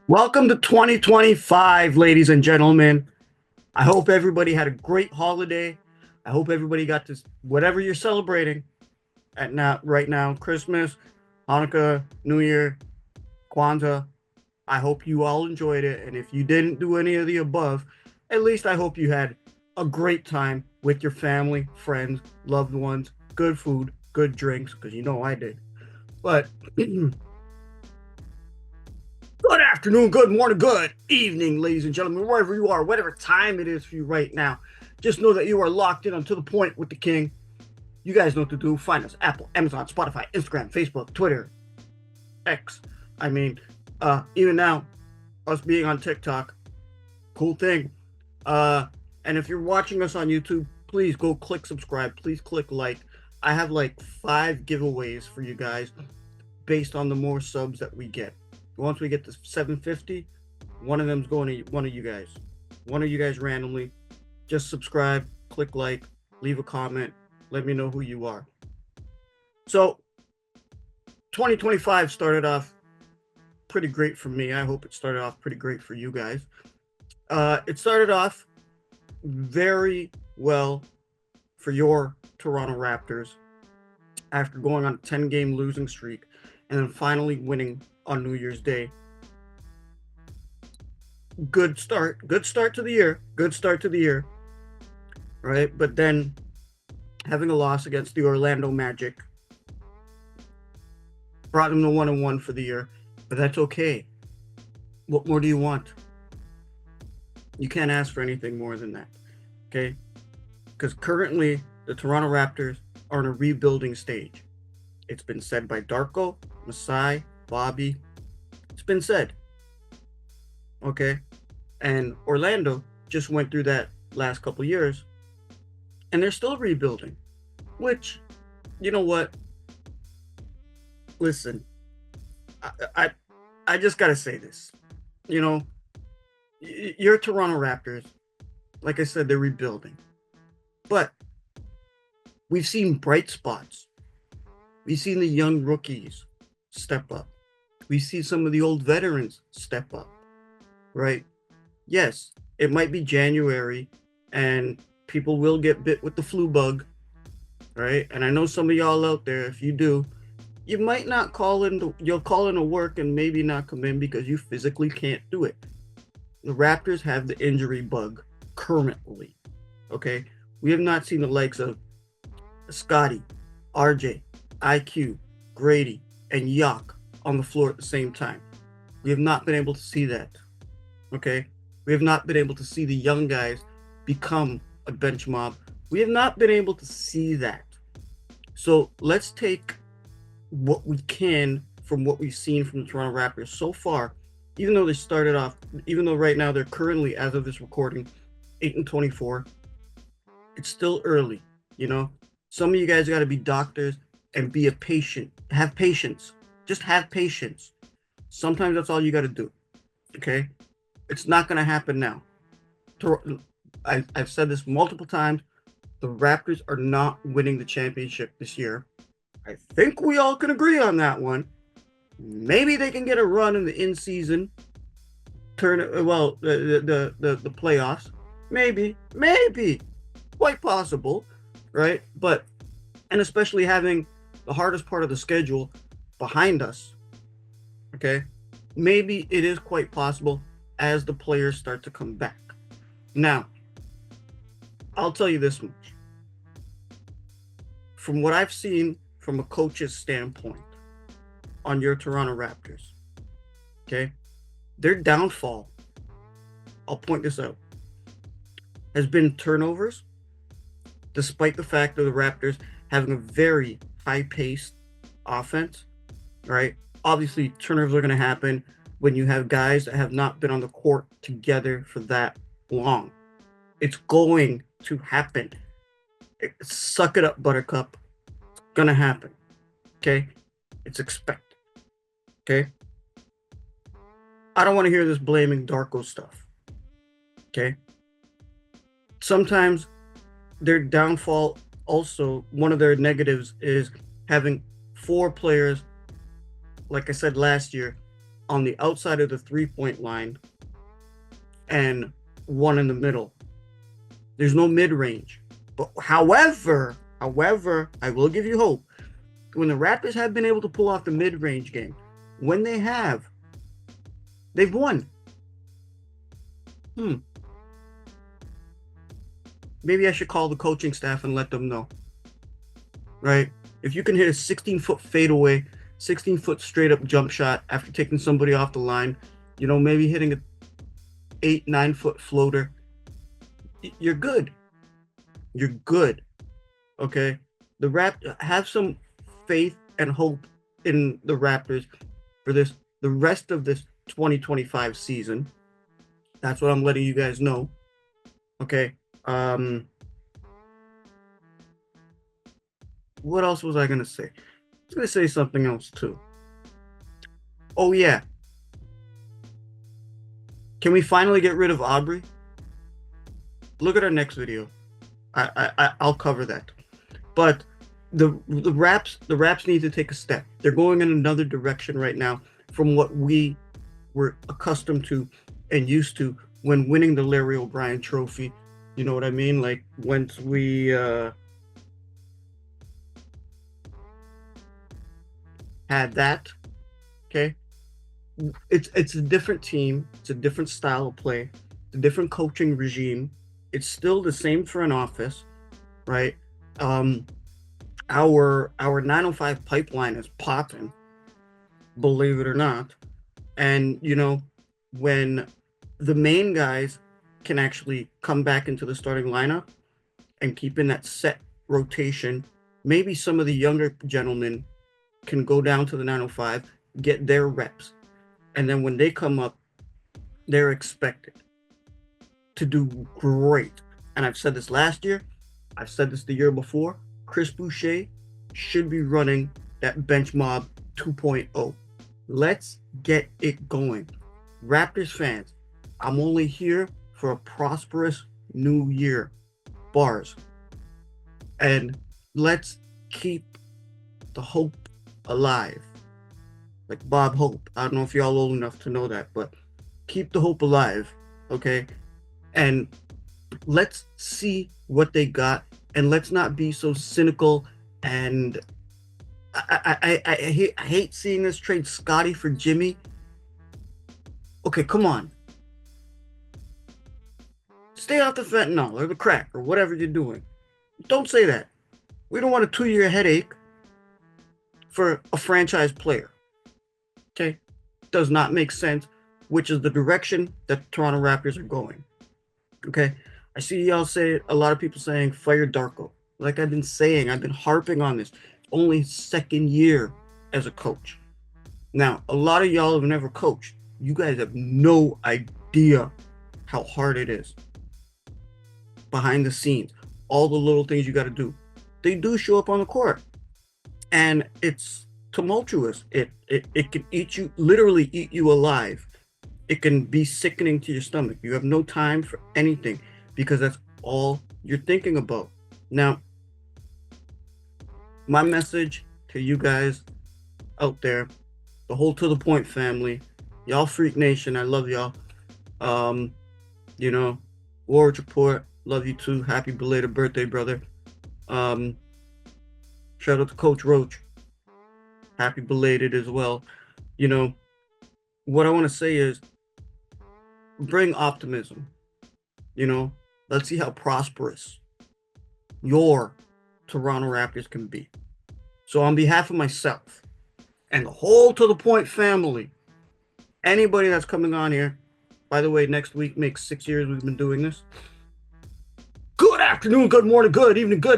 Welcome to 2025, ladies and gentlemen. I hope everybody had a great holiday. I hope everybody got to whatever you're celebrating at now, right now, Christmas, Hanukkah, New Year, Kwanzaa. I hope you all enjoyed it. And if you didn't do any of the above, at least I hope you had a great time with your family, friends, loved ones, good food, good drinks, because you know I did. But good afternoon, good morning, good evening, ladies and gentlemen, wherever you are, whatever time it is for you right now. Just know that you are locked in onto the point with the king. You guys know what to do. Find us Apple, Amazon, Spotify, Instagram, Facebook, Twitter, X. I mean, even now, us being on TikTok, cool thing. And if you're watching us on YouTube, please go click subscribe. Please click like. I have like 5 giveaways for you guys based on the more subs that we get. Once we get to 750, one of them's going to one of you guys. One of you guys randomly. Just subscribe, click like, leave a comment, let me know who you are. So, 2025 started off pretty great for me. I hope it started off pretty great for you guys. It started off very well for your Toronto Raptors after going on a 10-game losing streak and then finally winning on New Year's Day. Good start to the year, right? But then having a loss against the Orlando Magic brought them to 1-1 for the year, but that's okay. What more do you want? You can't ask for anything more than that, okay? Because currently the Toronto Raptors are in a rebuilding stage. It's been said by Darko, Masai, Bobby. It's been said. Okay? And Orlando just went through that last couple years, and they're still rebuilding. Which, you know what? Listen, I just gotta say this. You know, your Toronto Raptors, like I said, they're rebuilding. But we've seen bright spots. We've seen the young rookies step up. We see some of the old veterans step up, right? Yes, it might be January and people will get bit with the flu bug, right? And I know some of y'all out there, if you do, you might not you'll call into work and maybe not come in because you physically can't do it. The Raptors have the injury bug currently, okay? We have not seen the likes of Scotty, RJ, IQ, Grady, and Yock on the floor at the same time. We have not been able to see that, okay? We have not been able to see the young guys become a bench mob. We have not been able to see that. So let's take what we can from what we've seen from the Toronto Raptors so far, even though they started off, even though right now they're currently, as of this recording, 8-24, it's still early, you know? Some of you guys got to be doctors and be a patient. Have patience. Just have patience. Sometimes that's all you got to do, okay? It's not going to happen now. I've said this multiple times. The Raptors are not winning the championship this year. I think we all can agree on that one. Maybe they can get a run in the in-season the playoffs. Maybe, quite possible, right? But and especially having the hardest part of the schedule behind us, okay? Maybe it is quite possible as the players start to come back. Now, I'll tell you this much. From what I've seen from a coach's standpoint on your Toronto Raptors, okay, their downfall, I'll point this out, has been turnovers, despite the fact of the Raptors having a very high-paced offense, right? Obviously, turnovers are going to happen when you have guys that have not been on the court together for that long. It's going to happen. Suck it up, Buttercup. It's going to happen, okay? It's expected, okay? I don't want to hear this blaming Darko stuff, okay? Sometimes their downfall also, one of their negatives is having 4 players, like I said last year, on the outside of the 3-point line and one in the middle. There's no mid-range. But however, I will give you hope. When the Raptors have been able to pull off the mid-range game, when they have, they've won. Maybe I should call the coaching staff and let them know. Right? If you can hit a 16-foot fadeaway, 16-foot straight-up jump shot after taking somebody off the line, maybe hitting a 8-9-foot floater, you're good. You're good. Okay? The Raptors, have some faith and hope in the Raptors for the rest of this 2025 season. That's what I'm letting you guys know. Okay? What else was I going to say? I was going to say something else too. Oh, yeah. Can we finally get rid of Aubrey? Look at our next video. I'll cover that. But the Raps need to take a step. They're going in another direction right now from what we were accustomed to and used to when winning the Larry O'Brien Trophy. You know what I mean? Like once we had that, okay? It's a different team. It's a different style of play. It's a different coaching regime. It's still the same front office, right? Our 905 pipeline is popping, believe it or not. And when the main guys can actually come back into the starting lineup and keep in that set rotation, maybe some of the younger gentlemen can go down to the 905, get their reps, and then when they come up, they're expected to do great. And I've said this last year, I've said this the year before, Chris Boucher should be running that bench mob 2.0. Let's get it going. Raptors fans, I'm only here for a prosperous new year. Bars. And let's keep the hope alive. Like Bob Hope. I don't know if y'all old enough to know that, but keep the hope alive, okay? And let's see what they got, and let's not be so cynical. And I hate seeing us trade Scotty for Jimmy. Okay, come on. Stay off the fentanyl or the crack or whatever you're doing. Don't say that. We don't want a 2-year headache for a franchise player. Okay? Does not make sense, which is the direction that the Toronto Raptors are going. Okay? I see y'all say, a lot of people saying, fire Darko. Like I've been saying, I've been harping on this. Only second year as a coach. Now, a lot of y'all have never coached. You guys have no idea how hard it is. Behind the scenes, all the little things you got to do. They do show up on the court. And it's tumultuous. It can eat you, literally eat you alive. It can be sickening to your stomach. You have no time for anything because that's all you're thinking about. Now, my message to you guys out there, the whole To The Point family, y'all Freak Nation, I love y'all. Warriors Report, love you too. Happy belated birthday, brother. Shout out to Coach Roach. Happy belated as well. What I want to say is bring optimism. Let's see how prosperous your Toronto Raptors can be. So on behalf of myself and the whole To The Point family, anybody that's coming on here, by the way, next week makes 6 years we've been doing this. Good afternoon, good morning, good evening, good